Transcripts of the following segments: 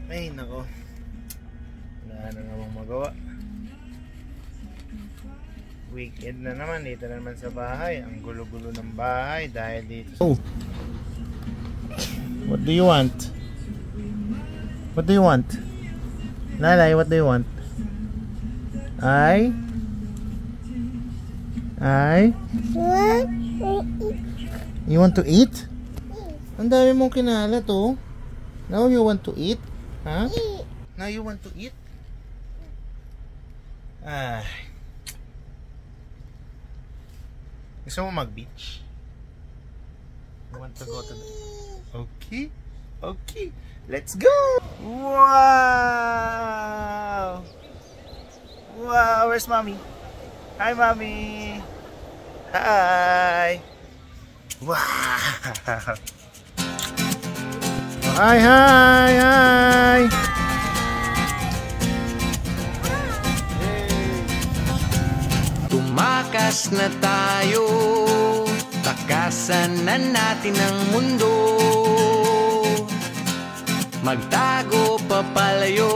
Ay, nako. Wala na namang magawa. Weekend na naman. Dito na naman sa bahay. Ang gulo-gulo ng bahay dahil dito. Oh. What do you want? What do you want? Lalay, what do you want? Ay? You want to eat? Ang dami mong kinalat, oh. Now you want to eat? Huh? Now you want to eat? Ay. Gusto mo mag-beach? You want to go to the... Okay. Okay. Let's go! Wow! Wow! Where's mommy? Hi, mommy! Hi! Wow! Hi! Hi! Hi! Tumakas na tayo, takasan na natin ang mundo. Magtago papalayo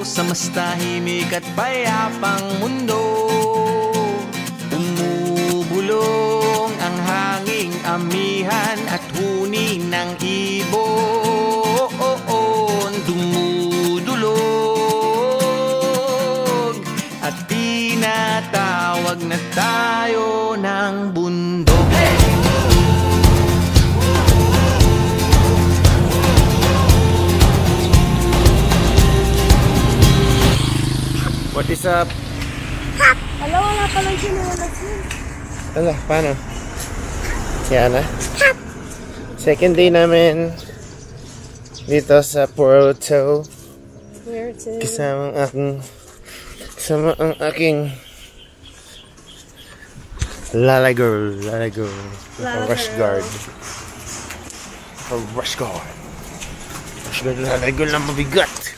sa mas tahimik at payapang mundo. Umubulong ang hanging amihan at huni ng ibon. Dumudulog at tinatawag na tayo ng bundok. Hey! What is up? Hello, wala pa lang sinulat yun. Ala, paano? Si Ana? Second day namin dito sa Puerto. Kasama ang aking Lala girl. Rush guard. Rush guard. Lala girl na mabigat.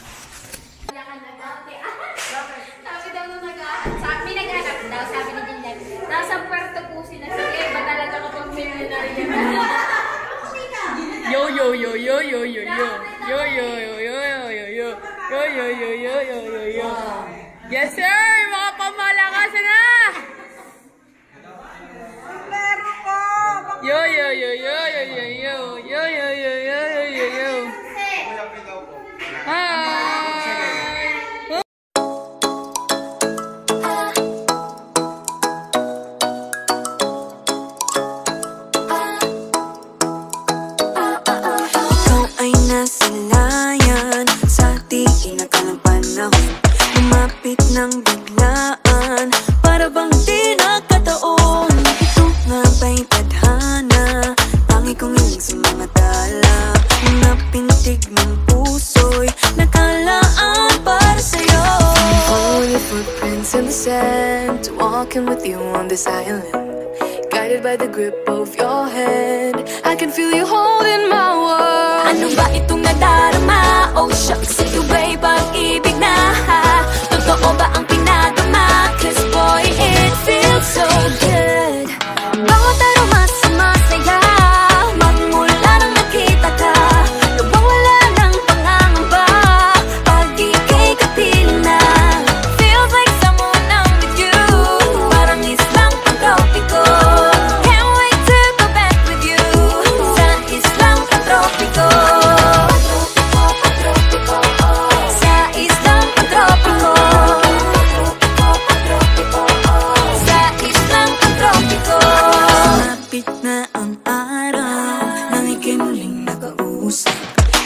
Yes sir, mga pamalakas na. Yo. Hi. Lumapit ng biglaan, para bang di nakataon. Ito nga ba'y tadhana, tangi kong iling sa mga tala. Mga pintig ng puso'y nakalaan para sa'yo. Follow your footprints in the sand, walking with you on this island. Guided by the grip of your hand, I can feel you holding my world. Ano ba itong nadarama? Oh shucks, ito ba'y pag-ibig na? Totoo ba ang pinadama? Cause boy, it feels so good. Bawat aroma sumasaya, magmula nang nakita ka. Nawawala ng pangangamba, pag ika'y kapiling na. Feels like someone I'm with you, parang islang pang-tropiko. Can't wait to go back with you, sa islang pang-tropiko. Sa islang pang-tropiko. Malapit na ang araw nang ika'y muling nakausap.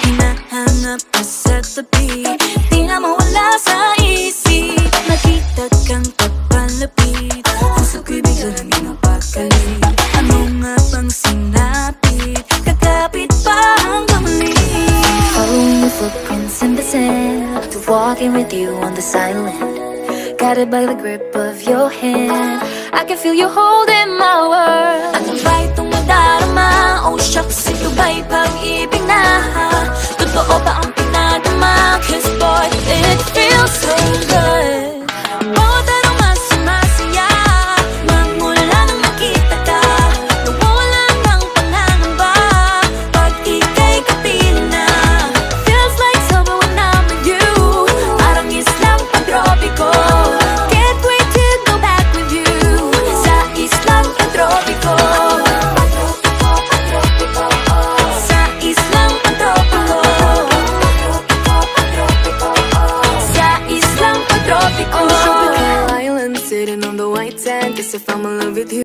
Hinahanap ka sa tabi, di na mawala sa isip. Nakita kang papalapit, puso ko'y biglang pinapakalit. Ano nga bang sinapit, kakapit pa hanggang muli. Following your footprints in the sand, to walking with you on the silent. Guided by the grip of your hand, I can feel you holding my world. Ano ba itong nadarama? Oh shucks, ito ba'y pag-ibig na? Totoo ba ang pinadama? Cause boy, it feels so good. Bawat aroma sumasaya, magmula nang nakita ka. Nawawala ng pangangamba, pag ika'y kapiling na. Feels like sober when I'm if I'm in love with you.